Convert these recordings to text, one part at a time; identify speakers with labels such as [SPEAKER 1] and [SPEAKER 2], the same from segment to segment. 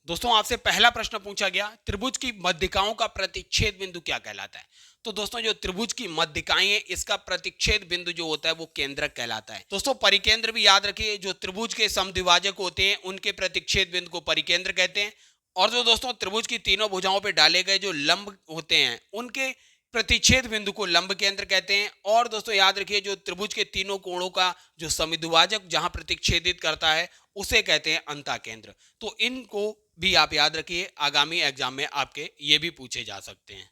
[SPEAKER 1] दोस्तों आपसे पहला प्रश्न पूछा गया, त्रिभुज की मध्यिकाओं का प्रतिच्छेद बिंदु क्या कहलाता है। तो दोस्तों जो त्रिभुज की मध्यिकाएं हैं, इसका प्रतिच्छेद बिंदु जो होता है वो केंद्रक कहलाता है। दोस्तों परिकेंद्र भी याद रखिए, जो त्रिभुज के समद्विभाजक होते हैं उनके प्रतिच्छेद बिंदु को परिकेंद्र कहते हैं। और जो दोस्तों त्रिभुज की तीनों भुजाओं पर डाले गए जो लंब होते हैं उनके प्रतिच्छेद बिंदु को लंब केंद्र कहते हैं। और दोस्तों याद रखिए, जो त्रिभुज के तीनों कोणों का जो समद्विभाजक जहां प्रतिच्छेदित करता है उसे कहते हैं अंतः केंद्र। तो इनको भी आप याद रखिए, आगामी एग्जाम में आपके ये भी पूछे जा सकते हैं।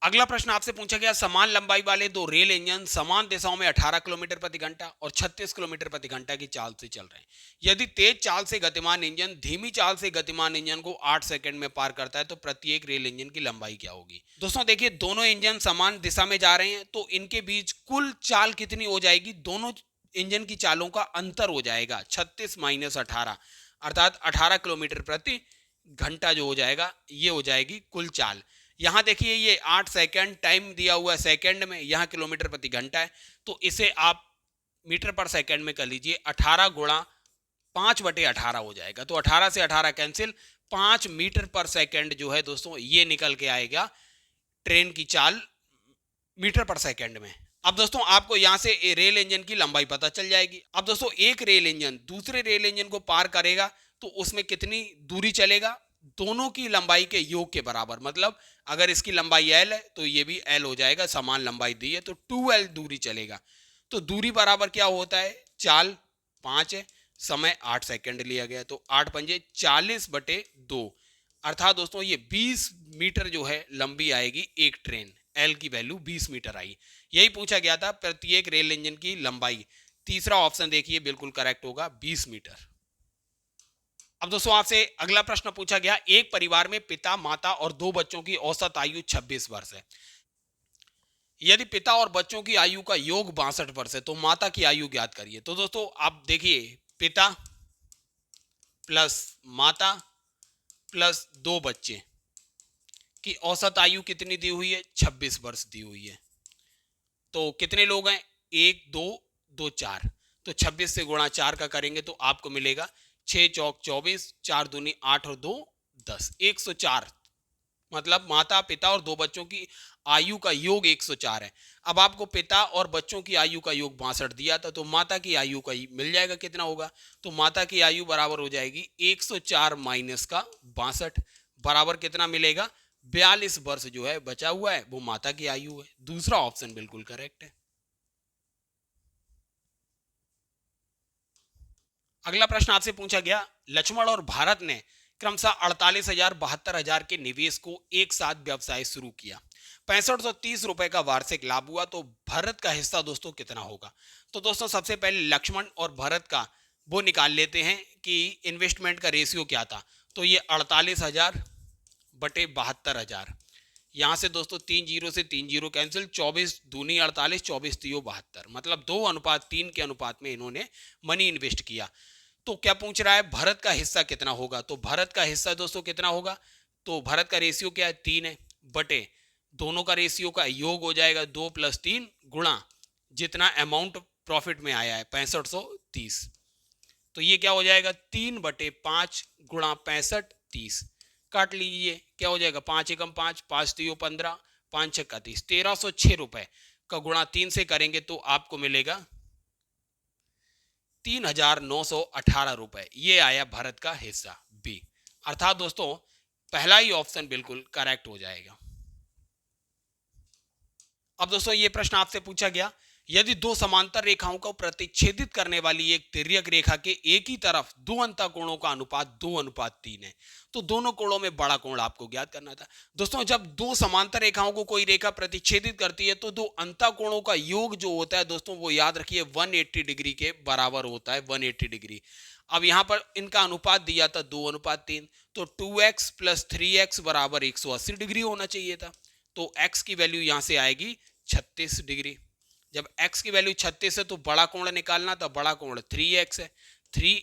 [SPEAKER 1] अगला प्रश्न आपसे पूछा गया, समान लंबाई वाले दो रेल इंजन समान दिशाओं में 18 किलोमीटर प्रति घंटा और 36 किलोमीटर प्रति घंटा की चाल से चल रहे हैं। यदि तेज चाल से गतिमान इंजन धीमी चाल से गतिमान इंजन को 8 सेकंड में पार करता है तो प्रत्येक रेल इंजन की लंबाई क्या होगी। दोस्तों देखिए, दोनों इंजन समान दिशा में जा रहे हैं तो इनके बीच कुल चाल कितनी हो जाएगी, दोनों इंजन की चालों का अंतर हो जाएगा 36 माइनस 18, अर्थात 18 किलोमीटर प्रति घंटा जो हो जाएगा ये हो जाएगी कुल चाल। यहाँ देखिए ये 8 सेकंड टाइम दिया हुआ है सेकंड में, यहाँ किलोमीटर प्रति घंटा है, तो इसे आप मीटर पर सेकंड में कर लीजिए। 18 गुणा 5/18 हो जाएगा, तो 18 से 18 कैंसिल, 5 मीटर पर सेकंड जो है दोस्तों ये निकल के आएगा ट्रेन की चाल मीटर पर सेकंड में। अब दोस्तों आपको यहां से रेल इंजन की लंबाई पता चल जाएगी। अब दोस्तों एक रेल इंजन दूसरे रेल इंजन को पार करेगा तो उसमें कितनी दूरी चलेगा, दोनों की लंबाई के योग के बराबर। मतलब अगर इसकी लंबाई एल है तो ये भी एल हो जाएगा, समान लंबाई दी है तो 2l दूरी चलेगा। तो दूरी बराबर क्या होता है, चाल 5 है, समय 8 सेकंड लिया गया, तो 8 पंजे 40/2, अर्थात दोस्तों ये 20 मीटर जो है लंबी आएगी एक ट्रेन। एल की वैल्यू 20 मीटर आई। यही पूछा गया था प्रत्येक रेल इंजन की लंबाई। तीसरा ऑप्शन देखिए बिल्कुल करेक्ट होगा, 20 मीटर। अब दोस्तों आपसे अगला प्रश्न पूछा गया, एक परिवार में पिता माता और 2 बच्चों की औसत आयु 26 वर्ष है। यदि पिता और बच्चों की आयु का योग 62 वर्ष है तो माता की आयु ज्ञात करिए। तो दोस्तों आप देखिए, पिता प्लस माता प्लस 2 बच्चे की औसत आयु कितनी दी हुई है, 26 वर्ष दी हुई है। तो कितने लोग हैं, 1 2 2 4, तो 26 से गुणा 4 का करेंगे तो आपको मिलेगा 6 चौक 24, 4 दूनी 8 और 2 10, 104। मतलब माता पिता और 2 बच्चों की आयु का योग 104 है। अब आपको पिता और बच्चों की आयु का योग 62 दिया था, तो माता की आयु का मिल जाएगा कितना होगा। तो माता की आयु बराबर हो जाएगी 104 माइनस का 62, बराबर कितना मिलेगा, 42 वर्ष जो है बचा हुआ है वो माता की आयु है। दूसरा ऑप्शन बिल्कुल करेक्ट है। अगला प्रश्न आपसे पूछा गया, लक्ष्मण और भारत ने क्रमशः 48,000 72,000 के निवेश को एक साथ व्यवसाय शुरू किया, 6530 रुपए का वार्षिक लाभ हुआ, तो भरत का हिस्सा दोस्तों कितना होगा। तो दोस्तों सबसे पहले लक्ष्मण और भरत का वो निकाल लेते हैं कि इन्वेस्टमेंट का रेशियो क्या था। तो ये 48,000 बटे 72,000, यहाँ से दोस्तों 3 जीरो से 3 जीरो कैंसिल, 24 दूनी 48, 24 तीयो 72, मतलब 2:3 के अनुपात में इन्होंने मनी इन्वेस्ट किया। तो क्या पूछ रहा है, भरत का हिस्सा कितना होगा। तो भरत का हिस्सा दोस्तों कितना होगा, तो भरत का रेशियो क्या है, 3 है, बटे दोनों का रेशियो का योग हो जाएगा 2 + 3 गुणा जितना अमाउंट प्रॉफिट में आया है 6530। तो ये क्या हो जाएगा, 3/5 गुणा 6530, काट लीजिए क्या हो जाएगा, 5 एकम 5, 5 तीयो 15, 5 छक्का 30, 1306 रुपए का गुणा 3 से करेंगे तो आपको मिलेगा 3,918 रुपए। ये आया भारत का हिस्सा बी, अर्थात दोस्तों पहला ही ऑप्शन बिल्कुल करेक्ट हो जाएगा। अब दोस्तों ये प्रश्न आपसे पूछा गया, यदि दो समांतर रेखाओं को प्रतिच्छेदित करने वाली एक तिर्यक रेखा के एक ही तरफ दो अंतः कोणों का अनुपात 2:3 है, तो दोनों कोणों में बड़ा कोण आपको ज्ञात करना था। दोस्तों जब दो समांतर रेखाओं को कोई रेखा प्रतिच्छेदित करती है तो दो अंतः कोणों का योग जो होता है दोस्तों वो याद रखिए 180 डिग्री के बराबर होता है, 180 डिग्री। अब यहां पर इनका अनुपात दिया था 2:3, तो 2x + 3x बराबर 180 डिग्री होना चाहिए था। तो x की वैल्यू यहां से आएगी 36 डिग्री। जब x की वैल्यू 36 है तो बड़ा कोण निकालना था, बड़ा कोण 3x है, 3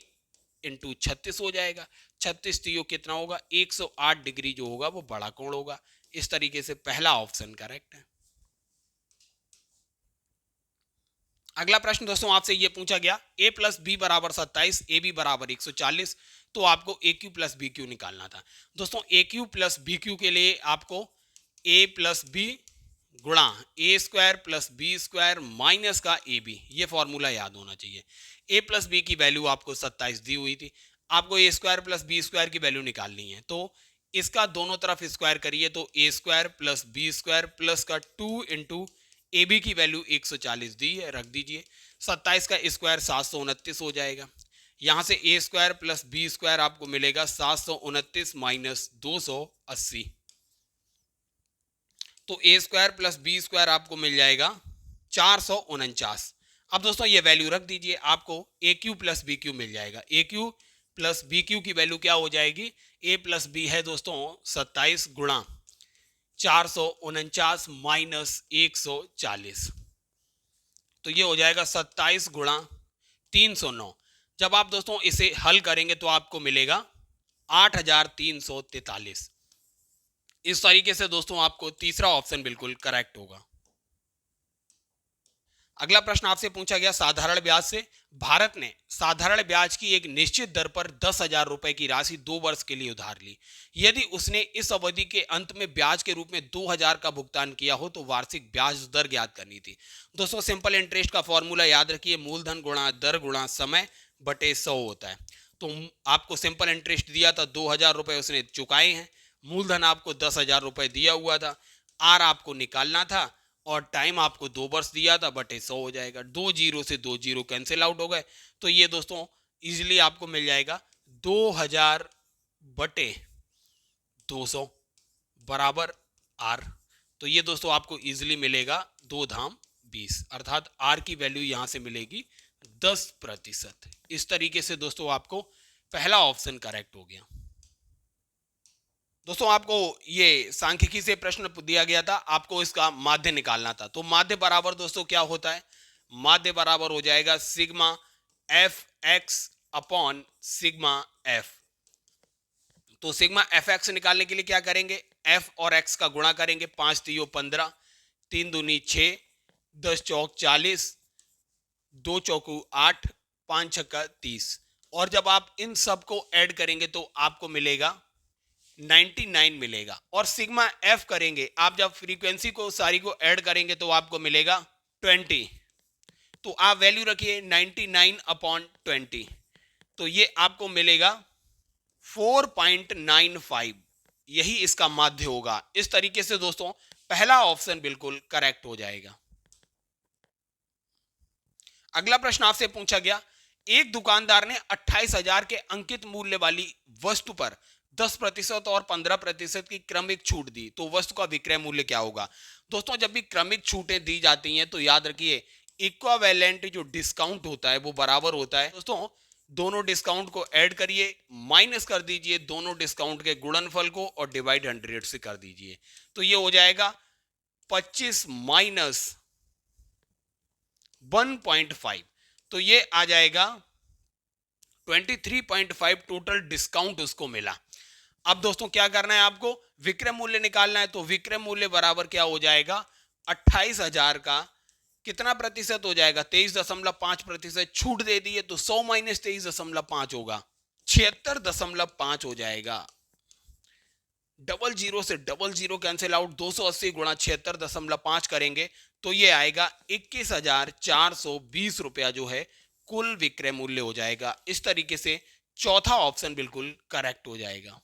[SPEAKER 1] × 36 हो जाएगा, 36 तीयो कितना होगा, 108 डिग्री जो होगा वो बड़ा कोण होगा। इस तरीके से पहला ऑप्शन करेक्ट है। अगला प्रश्न दोस्तों आपसे ये पूछा गया a प्लस बी बराबर 27, ए बी बराबर 140, तो आपको a cube plus b cube निकालना था। दोस्तों a cube plus b cube के लिए आपको a प्लस बी गुणा a square plus b square minus का ए बी, ये फॉर्मूला याद होना चाहिए। a प्लस बी की वैल्यू आपको 27 दी हुई थी, आपको a square plus b square की वैल्यू निकालनी है, तो इसका दोनों तरफ स्क्वायर करिए, तो a square plus b square plus का 2 इंटू ए बी की वैल्यू 140 दी है, रख दीजिए। 27 का स्क्वायर 729 हो जाएगा। यहां से ए स्क्वायर प्लस बी स्क्वायर आपको मिलेगा 729 माइनस 280, तो a square plus b square आपको मिल जाएगा 449। अब दोस्तों ये वैल्यू रख दीजिए, आपको a cube plus b Q मिल जाएगा। ए क्यू प्लस बी क्यू की वैल्यू क्या हो जाएगी, ए प्लस बी है दोस्तों 27 गुणा 449 माइनस 140, तो ये हो जाएगा 27 गुणा 309। जब आप दोस्तों इसे हल करेंगे तो आपको मिलेगा 8343। इस तरीके से दोस्तों आपको तीसरा ऑप्शन बिल्कुल करेक्ट होगा। अगला प्रश्न आपसे पूछा गया साधारण ब्याज से। भारत ने साधारण ब्याज की एक निश्चित दर पर 10,000 रुपए की राशि 2 वर्ष के लिए उधार ली। यदि उसने इस अवधि के अंत में ब्याज के रूप में 2,000 का भुगतान किया हो तो वार्षिक ब्याज दर ज्ञात करनी थी। दोस्तों सिंपल इंटरेस्ट का फॉर्मूला याद रखिए, मूलधन गुणा दर गुणा समय बटे 100 होता है। तो आपको सिंपल इंटरेस्ट दिया था 2,000 रुपए, उसने चुकाए हैं। मूलधन आपको 10,000 रुपए दिया हुआ था, आर आपको निकालना था और टाइम आपको 2 वर्ष दिया था, बटे 100 हो जाएगा। 2 जीरो से 2 जीरो कैंसिल आउट हो गए, तो ये दोस्तों इजीली आपको मिल जाएगा 2,000 बटे 200 बराबर आर। तो ये दोस्तों आपको इजीली मिलेगा 2 धाम 20, अर्थात आर की वैल्यू यहां से मिलेगी 10%। इस तरीके से दोस्तों आपको पहला ऑप्शन करेक्ट हो गया। दोस्तों आपको ये सांख्यिकी से प्रश्न दिया गया था, आपको इसका माध्य निकालना था। तो माध्य बराबर दोस्तों क्या होता है, माध्य बराबर हो जाएगा sigma F x upon sigma F. तो सिग्मा एफ एक्स निकालने के लिए क्या करेंगे, एफ और एक्स का गुणा करेंगे, 5 3 15, 3 दूनी 6, 10 चौक 40, 2 चौकू 8, 5 छक्का 30, और जब आप इन सब को ऐड करेंगे तो आपको मिलेगा 99 मिलेगा। और सिग्मा एफ करेंगे, आप जब फ्रीक्वेंसी को सारी को ऐड करेंगे तो आपको मिलेगा 20। तो आप वैल्यू रखिए 99 अपॉन 20, तो ये आपको मिलेगा 4.95, यही इसका माध्य होगा। इस तरीके से दोस्तों पहला ऑप्शन बिल्कुल करेक्ट हो जाएगा। अगला प्रश्न आपसे पूछा गया, एक दुकानदार ने 28,000 के अंकित मूल्य वाली वस्तु पर 10% और 15% की क्रमिक छूट दी, तो वस्तु का विक्रय मूल्य क्या होगा। दोस्तों जब भी क्रमिक छूटें दी जाती हैं तो याद रखिए इक्विवेलेंट जो डिस्काउंट होता है वो बराबर होता है। दोस्तों दोनों डिस्काउंट को ऐड करिए, माइनस कर दीजिए दोनों डिस्काउंट के गुणनफल को और डिवाइड 100 से कर दीजिए, तो ये हो जाएगा 25 माइनस 1.5, तो ये आ जाएगा 23.5 टोटल डिस्काउंट उसको मिला। अब दोस्तों क्या करना है, आपको विक्रय मूल्य निकालना है, तो विक्रय मूल्य बराबर क्या हो जाएगा 28,000 का कितना प्रतिशत हो जाएगा 23.5%, छूट दे दी है तो 100 माइनस 23.5 होगा 76.5 हो जाएगा। डबल जीरो से डबल जीरो कैंसिल आउट, 280 गुणा 76.5 करेंगे तो ये आएगा 21,420 रुपया जो है कुल विक्रय मूल्य हो जाएगा। इस तरीके से चौथा ऑप्शन बिल्कुल करेक्ट हो जाएगा।